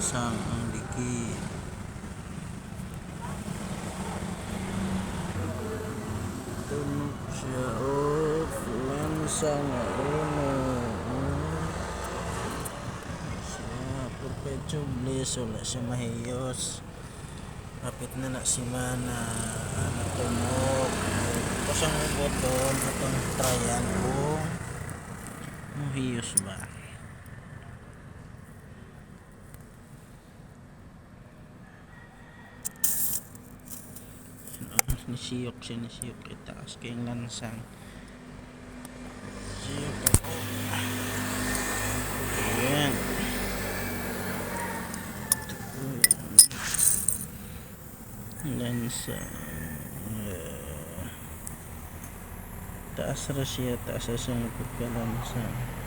lansang ang likid. Tunog siya of lansang uno. Siya perpetually wala siya mahiyos. Kapit na si mana natunog. Ito siyang button atong tryan kung mahiyos ba. Nisiyok itaas kayong lansang siyok ako. Ayan lansang taas ra siya pagkalansang.